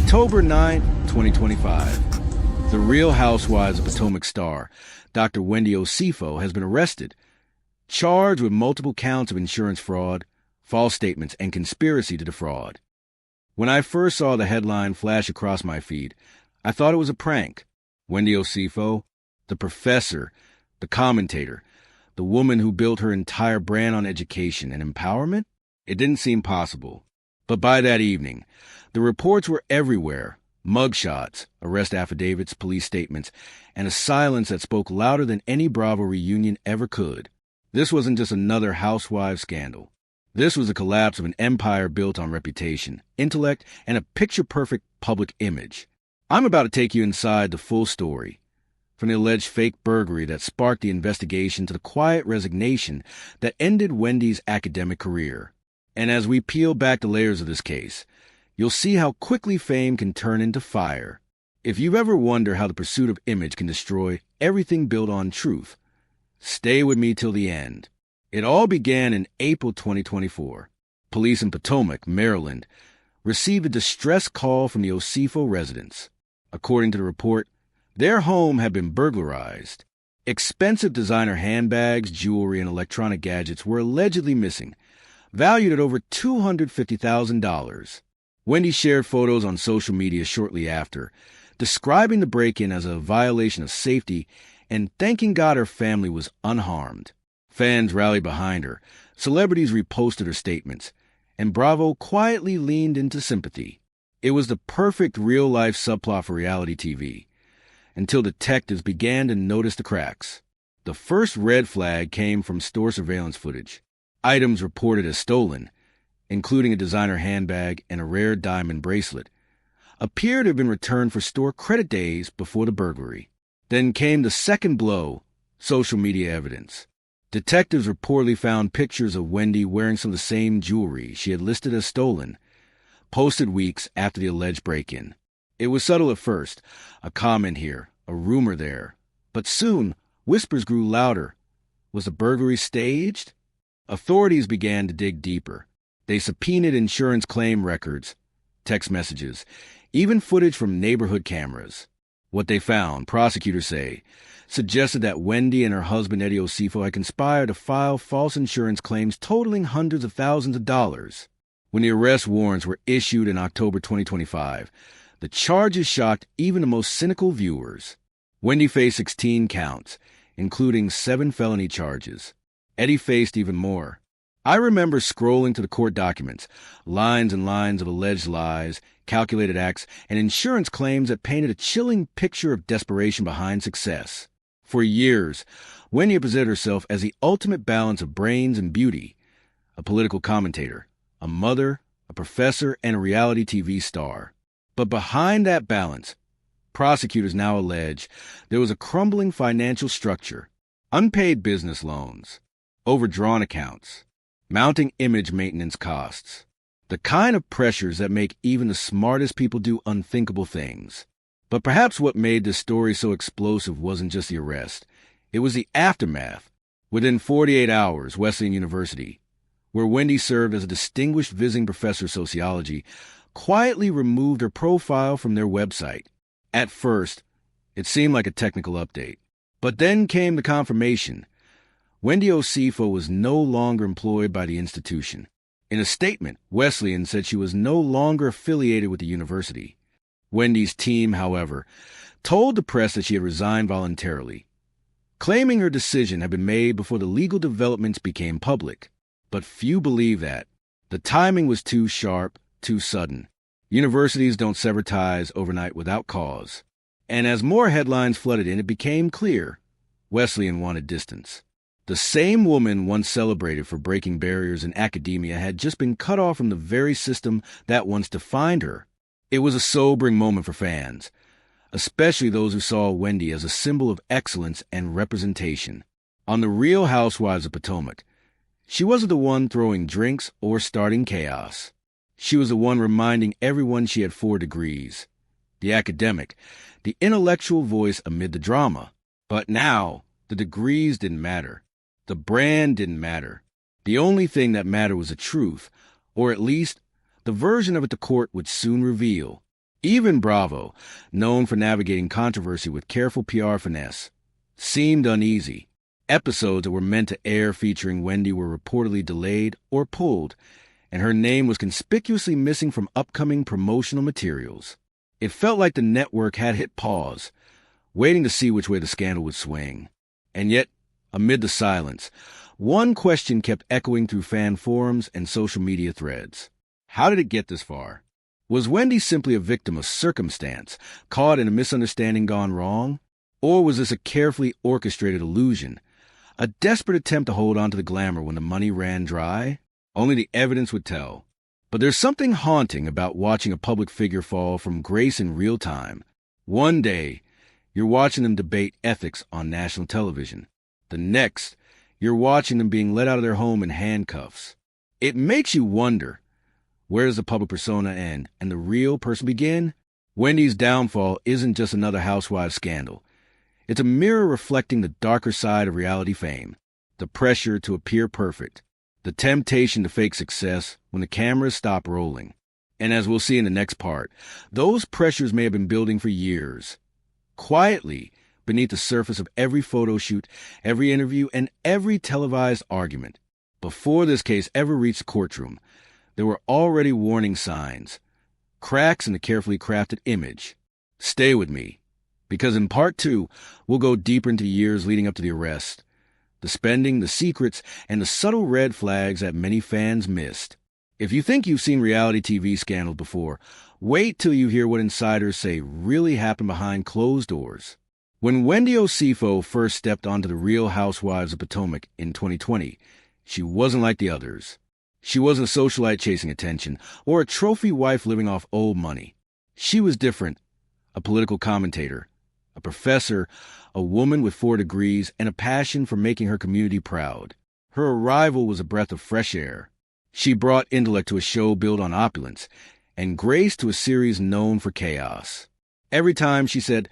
October 9, 2025. The Real Housewives of Potomac star, Dr. Wendy Osefo, has been arrested, charged with multiple counts of insurance fraud, false statements, and conspiracy to defraud. When I first saw the headline flash across my feed, I thought it was a prank. Wendy Osefo, the professor, the commentator, the woman who built her entire brand on education and empowerment? It didn't seem possible. But by that evening, the reports were everywhere. Mugshots, arrest affidavits, police statements, and a silence that spoke louder than any Bravo reunion ever could. This wasn't just another housewives scandal. This was a collapse of an empire built on reputation, intellect, and a picture-perfect public image. I'm about to take you inside the full story, from the alleged fake burglary that sparked the investigation to the quiet resignation that ended Wendy's academic career. And as we peel back the layers of this case, you'll see how quickly fame can turn into fire. If you've ever wondered how the pursuit of image can destroy everything built on truth, stay with me till the end. It all began in April 2024. Police in Potomac, Maryland, received a distress call from the Osefo residence. According to the report, their home had been burglarized. Expensive designer handbags, jewelry, and electronic gadgets were allegedly missing, valued at over $250,000. Wendy shared photos on social media shortly after, describing the break-in as a violation of safety and thanking God her family was unharmed. Fans rallied behind her, celebrities reposted her statements, and Bravo quietly leaned into sympathy. It was the perfect real-life subplot for reality TV, until detectives began to notice the cracks. The first red flag came from store surveillance footage. Items reported as stolen, including a designer handbag and a rare diamond bracelet, appeared to have been returned for store credit days before the burglary. Then came the second blow, social media evidence. Detectives reportedly found pictures of Wendy wearing some of the same jewelry she had listed as stolen, posted weeks after the alleged break-in. It was subtle at first, a comment here, a rumor there. But soon, whispers grew louder. Was the burglary staged? Authorities began to dig deeper. They subpoenaed insurance claim records, text messages, even footage from neighborhood cameras. What they found, prosecutors say, suggested that Wendy and her husband Eddie Osefo had conspired to file false insurance claims totaling hundreds of thousands of dollars. When the arrest warrants were issued in October 2025, the charges shocked even the most cynical viewers. Wendy faced 16 counts, including 7 felony charges. Eddie faced even more. I remember scrolling to the court documents, lines and lines of alleged lies, calculated acts, and insurance claims that painted a chilling picture of desperation behind success. For years, Wendy presented herself as the ultimate balance of brains and beauty, a political commentator, a mother, a professor, and a reality TV star. But behind that balance, prosecutors now allege there was a crumbling financial structure, unpaid business loans, overdrawn accounts, mounting image maintenance costs, the kind of pressures that make even the smartest people do unthinkable things. But perhaps what made this story so explosive wasn't just the arrest. It was the aftermath. Within 48 hours, Wesleyan University, where Wendy served as a distinguished visiting professor of sociology, quietly removed her profile from their website. At first, it seemed like a technical update. But then came the confirmation. Wendy Osefo was no longer employed by the institution. In a statement, Wesleyan said she was no longer affiliated with the university. Wendy's team, however, told the press that she had resigned voluntarily, claiming her decision had been made before the legal developments became public. But few believe that. The timing was too sharp, too sudden. Universities don't sever ties overnight without cause. And as more headlines flooded in, it became clear Wesleyan wanted distance. The same woman once celebrated for breaking barriers in academia had just been cut off from the very system that once defined her. It was a sobering moment for fans, especially those who saw Wendy as a symbol of excellence and representation. On the Real Housewives of Potomac, she wasn't the one throwing drinks or starting chaos. She was the one reminding everyone she had 4 degrees, the academic, the intellectual voice amid the drama. But now, the degrees didn't matter. The brand didn't matter. The only thing that mattered was the truth, or at least the version of it the court would soon reveal. Even Bravo, known for navigating controversy with careful PR finesse, seemed uneasy. Episodes that were meant to air featuring Wendy were reportedly delayed or pulled, and her name was conspicuously missing from upcoming promotional materials. It felt like the network had hit pause, waiting to see which way the scandal would swing. And yet, amid the silence, one question kept echoing through fan forums and social media threads. How did it get this far? Was Wendy simply a victim of circumstance, caught in a misunderstanding gone wrong? Or was this a carefully orchestrated illusion, a desperate attempt to hold on to the glamour when the money ran dry? Only the evidence would tell. But there's something haunting about watching a public figure fall from grace in real time. One day, you're watching them debate ethics on national television. The next, you're watching them being let out of their home in handcuffs. It makes you wonder, where does the public persona end and the real person begin? Wendy's downfall isn't just another housewives scandal. It's a mirror reflecting the darker side of reality fame, the pressure to appear perfect, the temptation to fake success when the cameras stop rolling. And as we'll see in the next part, those pressures may have been building for years, quietly beneath the surface of every photo shoot, every interview, and every televised argument. Before this case ever reached the courtroom, there were already warning signs, cracks in the carefully crafted image. Stay with me, because in part 2, we'll go deeper into years leading up to the arrest, the spending, the secrets, and the subtle red flags that many fans missed. If you think you've seen reality TV scandals before, wait till you hear what insiders say really happened behind closed doors. When Wendy Osefo first stepped onto the Real Housewives of Potomac in 2020, she wasn't like the others. She wasn't a socialite chasing attention or a trophy wife living off old money. She was different, a political commentator, a professor, a woman with 4 degrees, and a passion for making her community proud. Her arrival was a breath of fresh air. She brought intellect to a show built on opulence, and grace to a series known for chaos. Every time she said,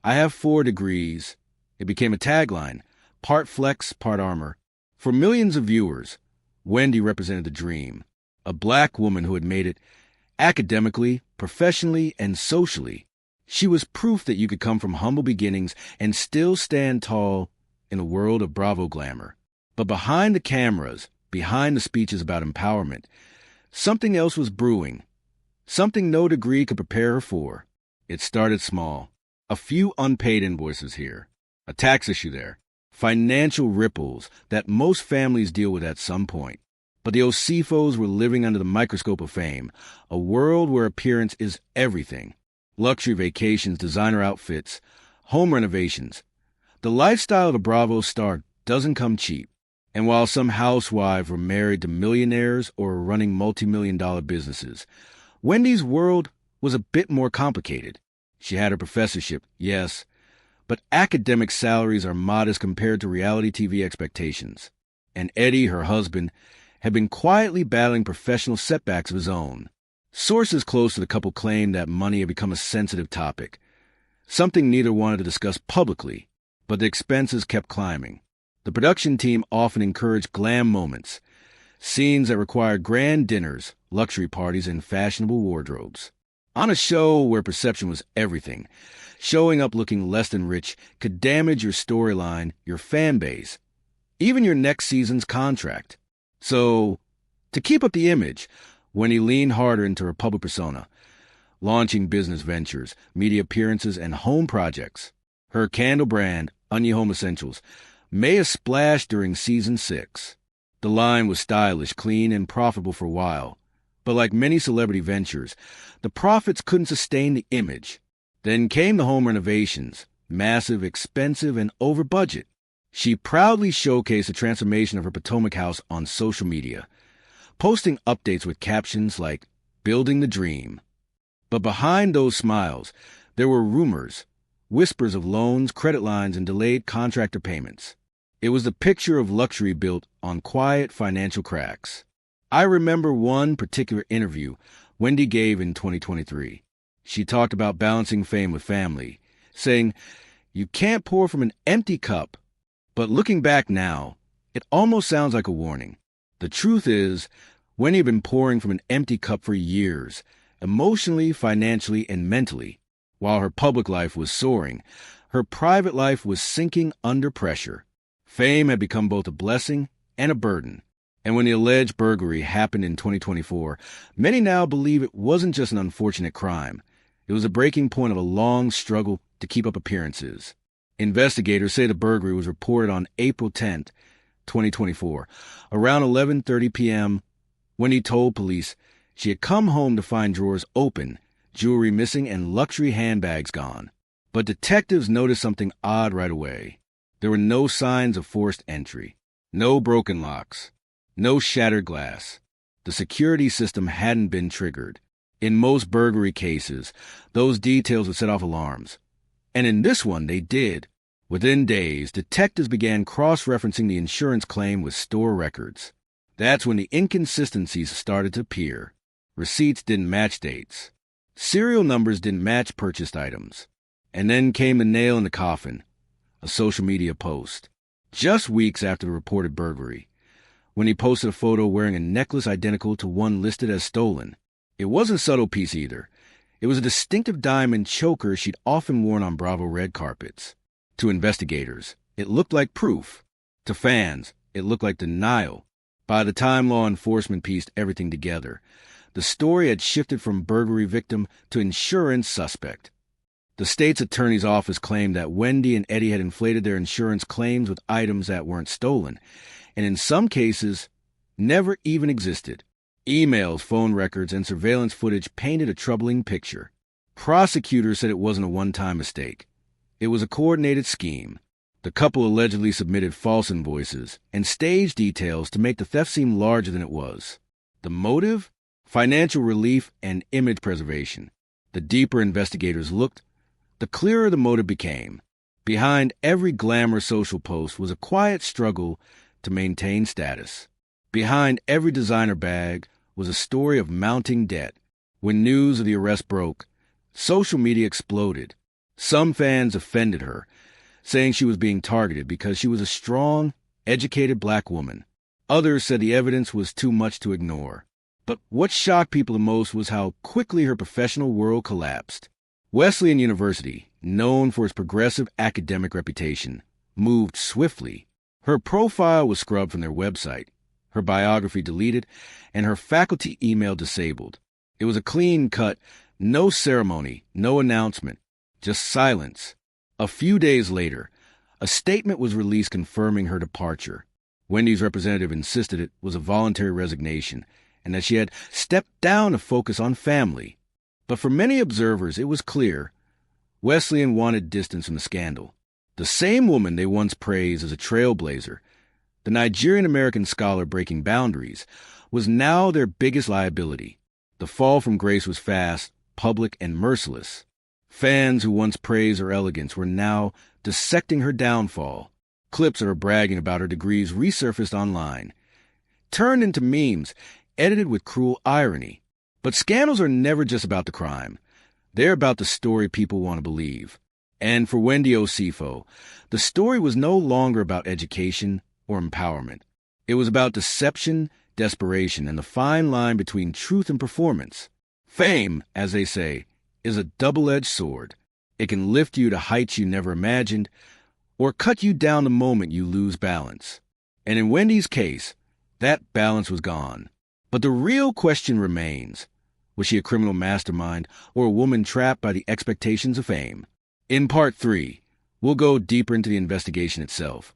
"I have 4 degrees," it became a tagline, part flex, part armor. For millions of viewers, Wendy represented the dream, a black woman who had made it academically, professionally, and socially. She was proof that you could come from humble beginnings and still stand tall in a world of Bravo glamour. But behind the cameras, behind the speeches about empowerment, something else was brewing, something no degree could prepare her for. It started small. A few unpaid invoices here, a tax issue there, financial ripples that most families deal with at some point. But the Osefos were living under the microscope of fame, a world where appearance is everything. Luxury vacations, designer outfits, home renovations. The lifestyle of the Bravo star doesn't come cheap. And while some housewives were married to millionaires or were running multi-million-dollar businesses, Wendy's world was a bit more complicated. She had her professorship, yes, but academic salaries are modest compared to reality TV expectations. And Eddie, her husband, had been quietly battling professional setbacks of his own. Sources close to the couple claimed that money had become a sensitive topic, something neither wanted to discuss publicly, but the expenses kept climbing. The production team often encouraged glam moments, scenes that required grand dinners, luxury parties, and fashionable wardrobes. On a show where perception was everything, showing up looking less than rich could damage your storyline, your fan base, even your next season's contract. So, to keep up the image, Wendy leaned harder into her public persona, launching business ventures, media appearances, and home projects. Her candle brand, Onion Home Essentials, made a splash during season 6. The line was stylish, clean, and profitable for a while. But like many celebrity ventures, the profits couldn't sustain the image. Then came the home renovations, massive, expensive, and over budget. She proudly showcased the transformation of her Potomac house on social media, posting updates with captions like, "Building the Dream." But behind those smiles, there were rumors, whispers of loans, credit lines, and delayed contractor payments. It was the picture of luxury built on quiet financial cracks. I remember one particular interview Wendy gave in 2023. She talked about balancing fame with family, saying, "You can't pour from an empty cup." But looking back now, it almost sounds like a warning. The truth is, Wendy had been pouring from an empty cup for years, emotionally, financially, and mentally. While her public life was soaring, her private life was sinking under pressure. Fame had become both a blessing and a burden. And when the alleged burglary happened in 2024, many now believe it wasn't just an unfortunate crime. It was a breaking point of a long struggle to keep up appearances. Investigators say the burglary was reported on April 10, 2024. Around 11:30 p.m., Wendy told police she had come home to find drawers open, jewelry missing, and luxury handbags gone. But detectives noticed something odd right away. There were no signs of forced entry, no broken locks, no shattered glass. The security system hadn't been triggered. In most burglary cases, those details would set off alarms. And in this one, they did. Within days, detectives began cross-referencing the insurance claim with store records. That's when the inconsistencies started to appear. Receipts didn't match dates. Serial numbers didn't match purchased items. And then came the nail in the coffin, a social media post. Just weeks after the reported burglary, when he posted a photo wearing a necklace identical to one listed as stolen. It wasn't a subtle piece either. It was a distinctive diamond choker she'd often worn on Bravo red carpets. To investigators, it looked like proof. To fans, it looked like denial. By the time law enforcement pieced everything together, the story had shifted from burglary victim to insurance suspect. The state's attorney's office claimed that Wendy and Eddie had inflated their insurance claims with items that weren't stolen, and in some cases, never even existed. Emails, phone records, and surveillance footage painted a troubling picture. Prosecutors said it wasn't a one-time mistake. It was a coordinated scheme. The couple allegedly submitted false invoices and staged details to make the theft seem larger than it was. The motive? Financial relief and image preservation. The deeper investigators looked, the clearer the motive became. Behind every glamour social post was a quiet struggle to maintain status. Behind every designer bag was a story of mounting debt. When news of the arrest broke, social media exploded. Some fans offended her, saying she was being targeted because she was a strong, educated black woman. Others said the evidence was too much to ignore. But what shocked people the most was how quickly her professional world collapsed. Wesleyan University, known for its progressive academic reputation, moved swiftly. Her profile was scrubbed from their website, her biography deleted, and her faculty email disabled. It was a clean cut, no ceremony, no announcement, just silence. A few days later, a statement was released confirming her departure. Wendy's representative insisted it was a voluntary resignation and that she had stepped down to focus on family. But for many observers, it was clear Wesleyan wanted distance from the scandal. The same woman they once praised as a trailblazer, the Nigerian-American scholar breaking boundaries, was now their biggest liability. The fall from grace was fast, public, and merciless. Fans who once praised her elegance were now dissecting her downfall. Clips of her bragging about her degrees resurfaced online, turned into memes, edited with cruel irony. But scandals are never just about the crime. They're about the story people want to believe. And for Wendy Osefo, the story was no longer about education or empowerment. It was about deception, desperation, and the fine line between truth and performance. Fame, as they say, is a double-edged sword. It can lift you to heights you never imagined, or cut you down the moment you lose balance. And in Wendy's case, that balance was gone. But the real question remains, was she a criminal mastermind or a woman trapped by the expectations of fame? In Part 3, we'll go deeper into the investigation itself,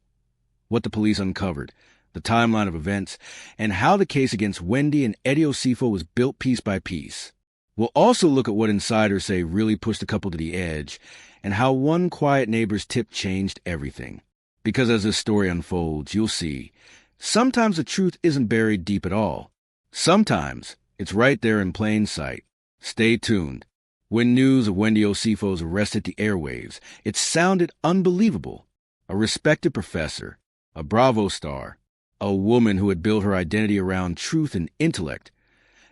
what the police uncovered, the timeline of events, and how the case against Wendy and Eddie Osefo was built piece by piece. We'll also look at what insiders say really pushed the couple to the edge, and how one quiet neighbor's tip changed everything. Because as this story unfolds, you'll see, sometimes the truth isn't buried deep at all. Sometimes it's right there in plain sight. Stay tuned. When news of Wendy Osefo's arrest hit the airwaves, it sounded unbelievable. A respected professor, a Bravo star, a woman who had built her identity around truth and intellect,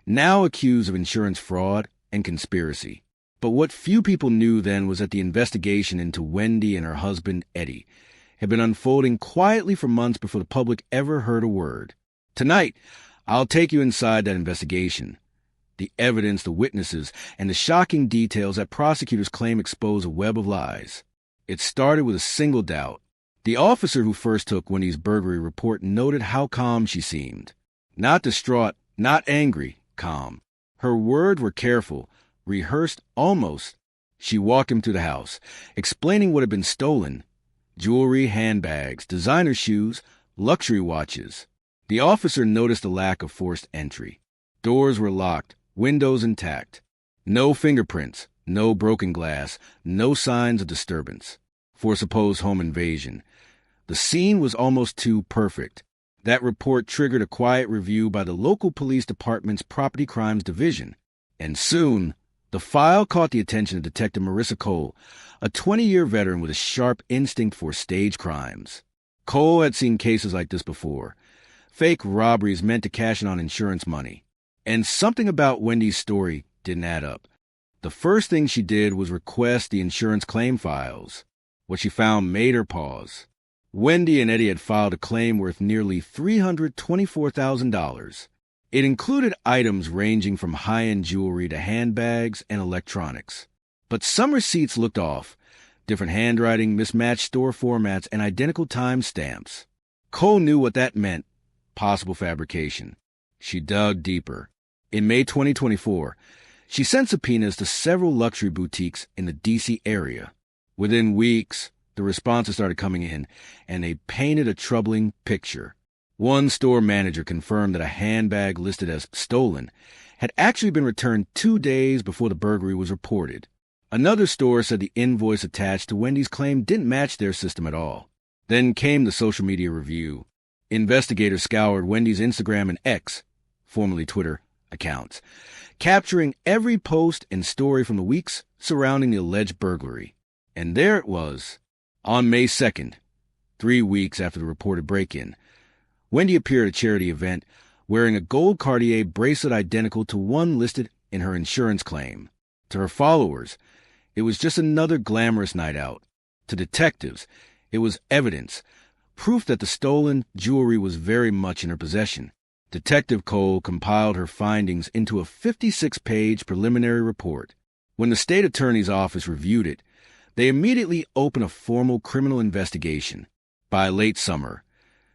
now accused of insurance fraud and conspiracy. But what few people knew then was that the investigation into Wendy and her husband, Eddie, had been unfolding quietly for months before the public ever heard a word. Tonight, I'll take you inside that investigation. The evidence, the witnesses, and the shocking details that prosecutors claim expose a web of lies. It started with a single doubt. The officer who first took Wendy's burglary report noted how calm she seemed. Not distraught, not angry, calm. Her words were careful, rehearsed almost. She walked him through the house, explaining what had been stolen. Jewelry, handbags, designer shoes, luxury watches. The officer noticed a lack of forced entry. Doors were locked, windows intact. No fingerprints, no broken glass, no signs of disturbance for a supposed home invasion. The scene was almost too perfect. That report triggered a quiet review by the local police department's Property Crimes Division. And soon, the file caught the attention of Detective Marissa Cole, a 20-year veteran with a sharp instinct for stage crimes. Cole had seen cases like this before. Fake robberies meant to cash in on insurance money. And something about Wendy's story didn't add up. The first thing she did was request the insurance claim files. What she found made her pause. Wendy and Eddie had filed a claim worth nearly $324,000. It included items ranging from high-end jewelry to handbags and electronics. But some receipts looked off. Different handwriting, mismatched store formats, and identical time stamps. Cole knew what that meant. Possible fabrication. She dug deeper. In May 2024, she sent subpoenas to several luxury boutiques in the D.C. area. Within weeks, the responses started coming in, and they painted a troubling picture. One store manager confirmed that a handbag listed as stolen had actually been returned 2 days before the burglary was reported. Another store said the invoice attached to Wendy's claim didn't match their system at all. Then came the social media review. Investigators scoured Wendy's Instagram and X, formerly Twitter, accounts, capturing every post and story from the weeks surrounding the alleged burglary. And there it was. On May 2nd, 3 weeks after the reported break-in, Wendy appeared at a charity event wearing a gold Cartier bracelet identical to one listed in her insurance claim. To her followers, it was just another glamorous night out. To detectives, it was evidence, proof that the stolen jewelry was very much in her possession. Detective Cole compiled her findings into a 56-page preliminary report. When the state attorney's office reviewed it, they immediately opened a formal criminal investigation. By late summer,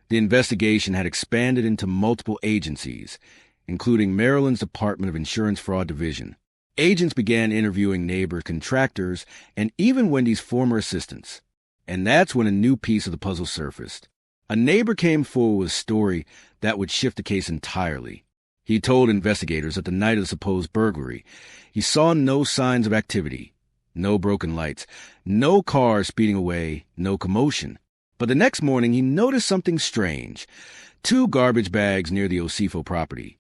the investigation had expanded into multiple agencies, including Maryland's Department of Insurance Fraud Division. Agents began interviewing neighbors, contractors, and even Wendy's former assistants. And that's when a new piece of the puzzle surfaced. A neighbor came forward with a story that would shift the case entirely. He told investigators that the night of the supposed burglary, he saw no signs of activity. No broken lights, no cars speeding away, no commotion. But the next morning, he noticed something strange. 2 garbage bags near the Osefo property,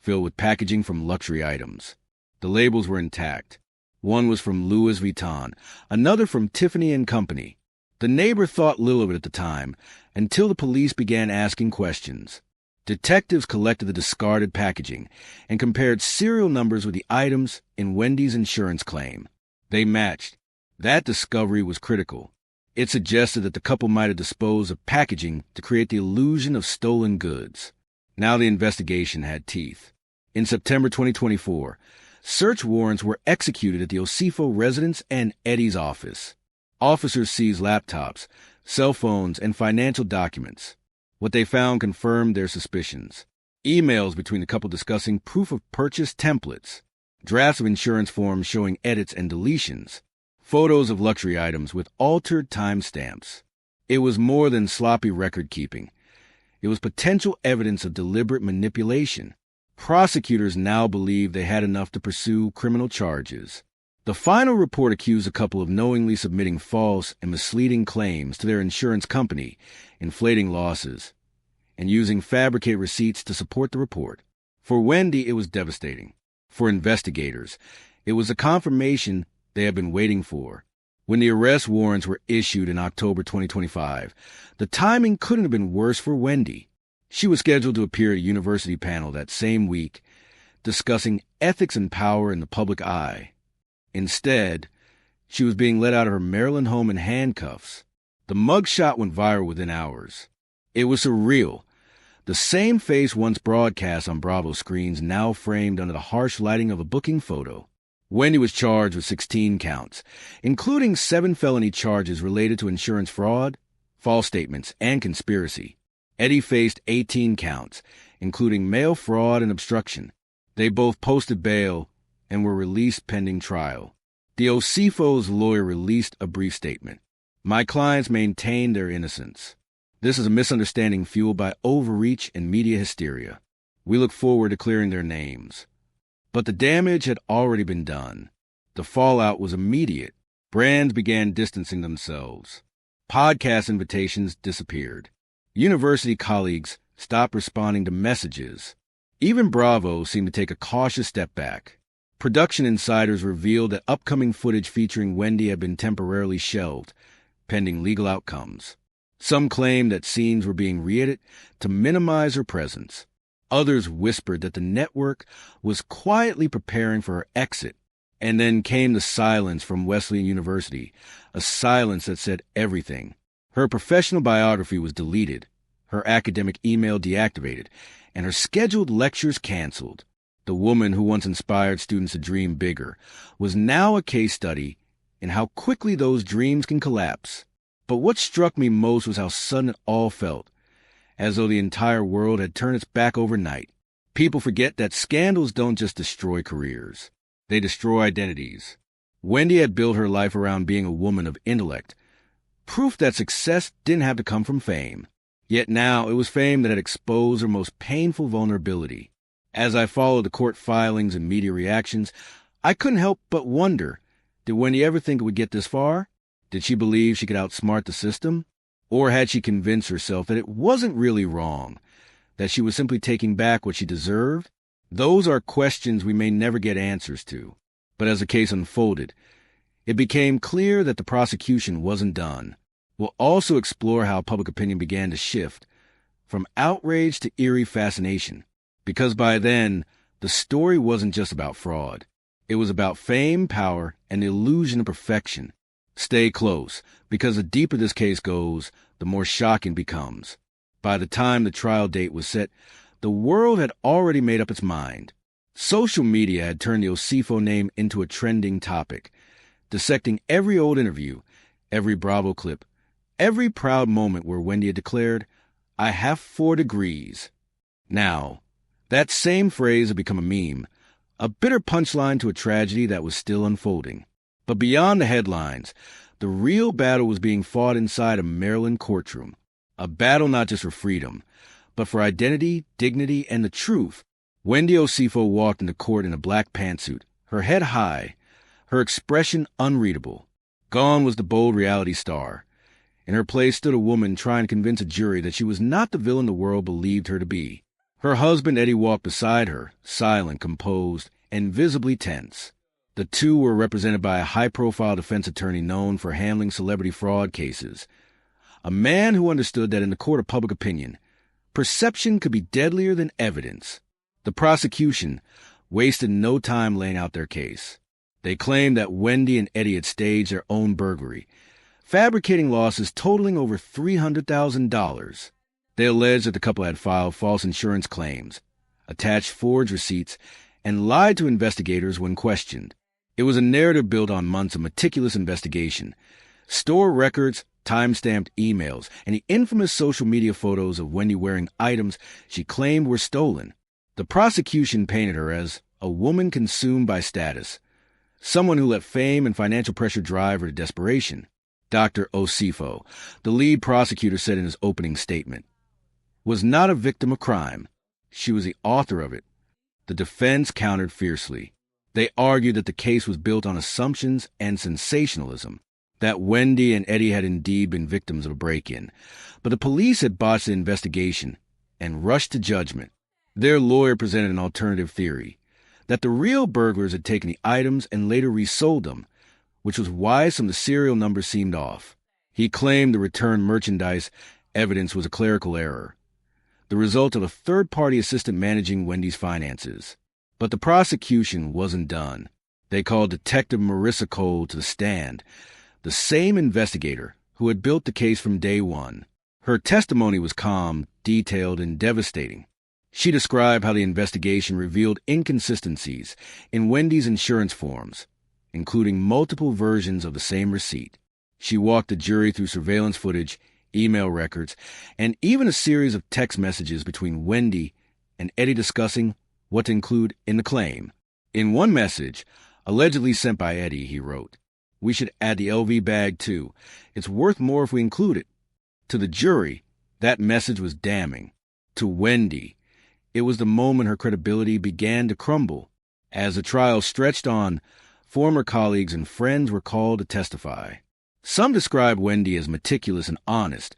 filled with packaging from luxury items. The labels were intact. One was from Louis Vuitton, another from Tiffany & Company. The neighbor thought little of it at the time, until the police began asking questions. Detectives collected the discarded packaging and compared serial numbers with the items in Wendy's insurance claim. They matched. That discovery was critical. It suggested that the couple might have disposed of packaging to create the illusion of stolen goods. Now the investigation had teeth. In September 2024, search warrants were executed at the Osefo residence and Eddie's office. Officers seized laptops, cell phones, and financial documents. What they found confirmed their suspicions. Emails between the couple discussing proof of purchase templates. Drafts of insurance forms showing edits and deletions, photos of luxury items with altered timestamps. It was more than sloppy record-keeping. It was potential evidence of deliberate manipulation. Prosecutors now believed they had enough to pursue criminal charges. The final report accused the couple of knowingly submitting false and misleading claims to their insurance company, inflating losses, and using fabricated receipts to support the report. For Wendy, it was devastating. For investigators, it was a confirmation they had been waiting for. When the arrest warrants were issued in October 2025, the timing couldn't have been worse for Wendy. She was scheduled to appear at a university panel that same week, discussing ethics and power in the public eye. Instead, she was being led out of her Maryland home in handcuffs. The mugshot went viral within hours. It was surreal. The same face once broadcast on Bravo screens now framed under the harsh lighting of a booking photo. Wendy was charged with 16 counts, including 7 felony charges related to insurance fraud, false statements, and conspiracy. Eddie faced 18 counts, including mail fraud and obstruction. They both posted bail and were released pending trial. The Osefos' lawyer released a brief statement. My clients maintained their innocence. This is a misunderstanding fueled by overreach and media hysteria. We look forward to clearing their names. But the damage had already been done. The fallout was immediate. Brands began distancing themselves. Podcast invitations disappeared. University colleagues stopped responding to messages. Even Bravo seemed to take a cautious step back. Production insiders revealed that upcoming footage featuring Wendy had been temporarily shelved, pending legal outcomes. Some claimed that scenes were being re-edited to minimize her presence. Others whispered that the network was quietly preparing for her exit. And then came the silence from Wesleyan University, a silence that said everything. Her professional biography was deleted, her academic email deactivated, and her scheduled lectures canceled. The woman who once inspired students to dream bigger was now a case study in how quickly those dreams can collapse. But what struck me most was how sudden it all felt, as though the entire world had turned its back overnight. People forget that scandals don't just destroy careers. They destroy identities. Wendy had built her life around being a woman of intellect, proof that success didn't have to come from fame. Yet now it was fame that had exposed her most painful vulnerability. As I followed the court filings and media reactions, I couldn't help but wonder, did Wendy ever think it would get this far? Did she believe she could outsmart the system? Or had she convinced herself that it wasn't really wrong, that she was simply taking back what she deserved? Those are questions we may never get answers to. But as the case unfolded, it became clear that the prosecution wasn't done. We'll also explore how public opinion began to shift from outrage to eerie fascination. Because by then, the story wasn't just about fraud. It was about fame, power, and the illusion of perfection. Stay close, because the deeper this case goes, the more shocking it becomes. By the time the trial date was set, the world had already made up its mind. Social media had turned the Osefo name into a trending topic, dissecting every old interview, every Bravo clip, every proud moment where Wendy had declared, "I have 4 degrees." Now, that same phrase had become a meme, a bitter punchline to a tragedy that was still unfolding. But beyond the headlines, the real battle was being fought inside a Maryland courtroom. A battle not just for freedom, but for identity, dignity, and the truth. Wendy Osefo walked into court in a black pantsuit, her head high, her expression unreadable. Gone was the bold reality star. In her place stood a woman trying to convince a jury that she was not the villain the world believed her to be. Her husband, Eddie, walked beside her, silent, composed, and visibly tense. The two were represented by a high-profile defense attorney known for handling celebrity fraud cases. A man who understood that in the court of public opinion, perception could be deadlier than evidence. The prosecution wasted no time laying out their case. They claimed that Wendy and Eddie had staged their own burglary, fabricating losses totaling over $300,000. They alleged that the couple had filed false insurance claims, attached forged receipts, and lied to investigators when questioned. It was a narrative built on months of meticulous investigation, store records, time-stamped emails, and the infamous social media photos of Wendy wearing items she claimed were stolen. The prosecution painted her as a woman consumed by status, someone who let fame and financial pressure drive her to desperation. Dr. Osefo, the lead prosecutor, said in his opening statement, was not a victim of crime. She was the author of it. The defense countered fiercely. They argued that the case was built on assumptions and sensationalism, that Wendy and Eddie had indeed been victims of a break-in, but the police had botched the investigation and rushed to judgment. Their lawyer presented an alternative theory, that the real burglars had taken the items and later resold them, which was why some of the serial numbers seemed off. He claimed the returned merchandise evidence was a clerical error, the result of a third-party assistant managing Wendy's finances. But the prosecution wasn't done. They called Detective Marissa Cole to the stand, the same investigator who had built the case from day one. Her testimony was calm, detailed and devastating. She described how the investigation revealed inconsistencies in Wendy's insurance forms, including multiple versions of the same receipt. She walked the jury through surveillance footage, email records, and even a series of text messages between Wendy and Eddie discussing what to include in the claim. In one message, allegedly sent by Eddie, he wrote, "We should add the LV bag too. It's worth more if we include it." To the jury, that message was damning. To Wendy, it was the moment her credibility began to crumble. As the trial stretched on, former colleagues and friends were called to testify. Some described Wendy as meticulous and honest.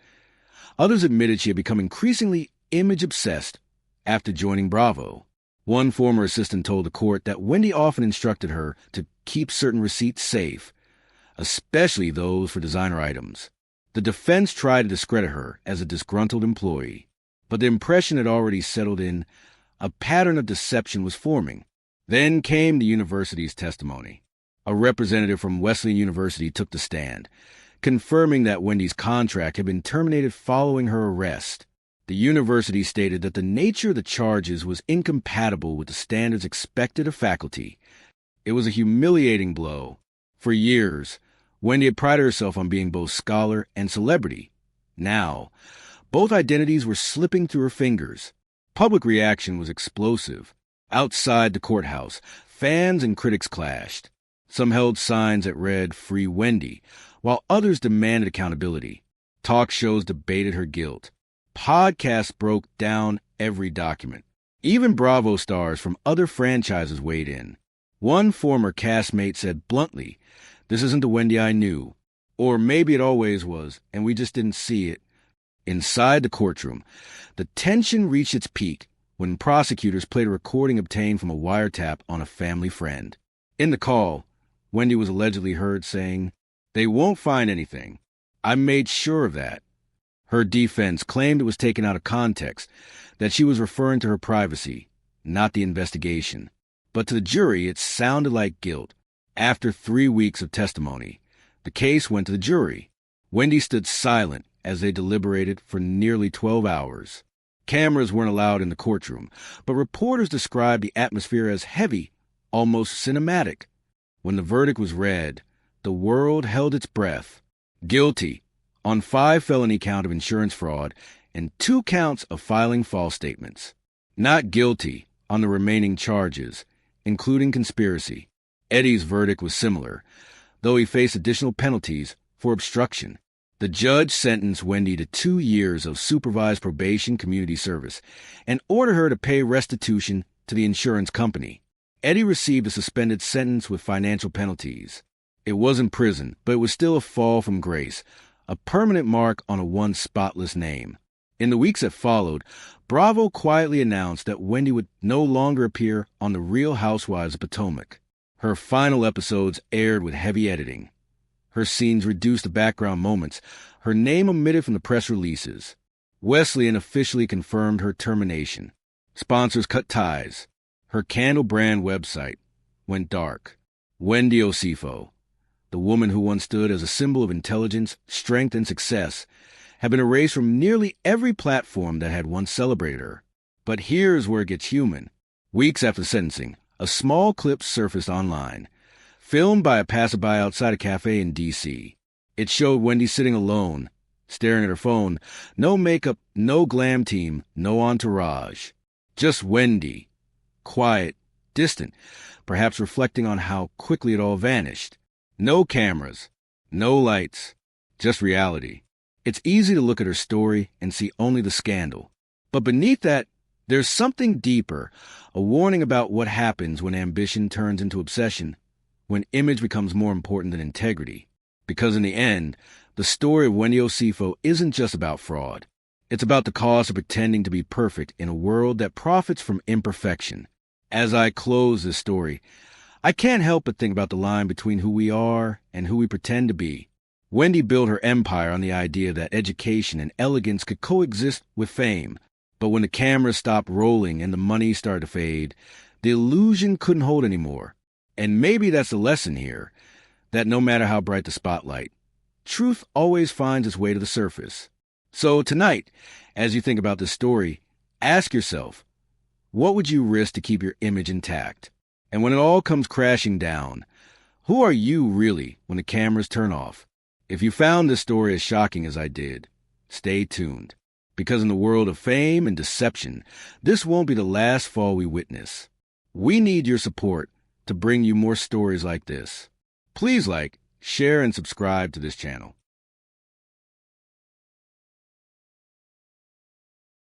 Others admitted she had become increasingly image-obsessed after joining Bravo. One former assistant told the court that Wendy often instructed her to keep certain receipts safe, especially those for designer items. The defense tried to discredit her as a disgruntled employee, but the impression had already settled in. A pattern of deception was forming. Then came the university's testimony. A representative from Wesleyan University took the stand, confirming that Wendy's contract had been terminated following her arrest. The university stated that the nature of the charges was incompatible with the standards expected of faculty. It was a humiliating blow. For years, Wendy had prided herself on being both scholar and celebrity. Now, both identities were slipping through her fingers. Public reaction was explosive. Outside the courthouse, fans and critics clashed. Some held signs that read, "Free Wendy," while others demanded accountability. Talk shows debated her guilt. Podcasts broke down every document. Even Bravo stars from other franchises weighed in. One former castmate said bluntly, "This isn't the Wendy I knew." Or maybe it always was, and we just didn't see it. Inside the courtroom, the tension reached its peak when prosecutors played a recording obtained from a wiretap on a family friend. In the call, Wendy was allegedly heard saying, "They won't find anything. I made sure of that." Her defense claimed it was taken out of context, that she was referring to her privacy, not the investigation. But to the jury, it sounded like guilt. After 3 weeks of testimony, the case went to the jury. Wendy stood silent as they deliberated for nearly 12 hours. Cameras weren't allowed in the courtroom, but reporters described the atmosphere as heavy, almost cinematic. When the verdict was read, the world held its breath. Guilty on 5 felony count of insurance fraud and 2 counts of filing false statements. Not guilty on the remaining charges, including conspiracy. Eddie's verdict was similar, though he faced additional penalties for obstruction. The judge sentenced Wendy to 2 years of supervised probation community service and ordered her to pay restitution to the insurance company. Eddie received a suspended sentence with financial penalties. It wasn't prison, but it was still a fall from grace, a permanent mark on a once spotless name. In the weeks that followed, Bravo quietly announced that Wendy would no longer appear on the Real Housewives of Potomac. Her final episodes aired with heavy editing. Her scenes reduced to background moments, her name omitted from the press releases. Wesleyan officially confirmed her termination. Sponsors cut ties. Her candle brand website went dark. Wendy Osefo, the woman who once stood as a symbol of intelligence, strength, and success, had been erased from nearly every platform that had once celebrated her. But here's where it gets human. Weeks after sentencing, a small clip surfaced online, filmed by a passerby outside a cafe in D.C. It showed Wendy sitting alone, staring at her phone. No makeup, no glam team, no entourage. Just Wendy. Quiet, distant, perhaps reflecting on how quickly it all vanished. No cameras, no lights, just reality. It's easy to look at her story and see only the scandal. But beneath that, there's something deeper, a warning about what happens when ambition turns into obsession, when image becomes more important than integrity. Because in the end, the story of Wendy Osefo isn't just about fraud. It's about the cost of pretending to be perfect in a world that profits from imperfection. As I close this story, I can't help but think about the line between who we are and who we pretend to be. Wendy built her empire on the idea that education and elegance could coexist with fame. But when the cameras stopped rolling and the money started to fade, the illusion couldn't hold anymore. And maybe that's the lesson here, that no matter how bright the spotlight, truth always finds its way to the surface. So tonight, as you think about this story, ask yourself, what would you risk to keep your image intact? And when it all comes crashing down, who are you really when the cameras turn off? If you found this story as shocking as I did, stay tuned. Because in the world of fame and deception, this won't be the last fall we witness. We need your support to bring you more stories like this. Please like, share, and subscribe to this channel.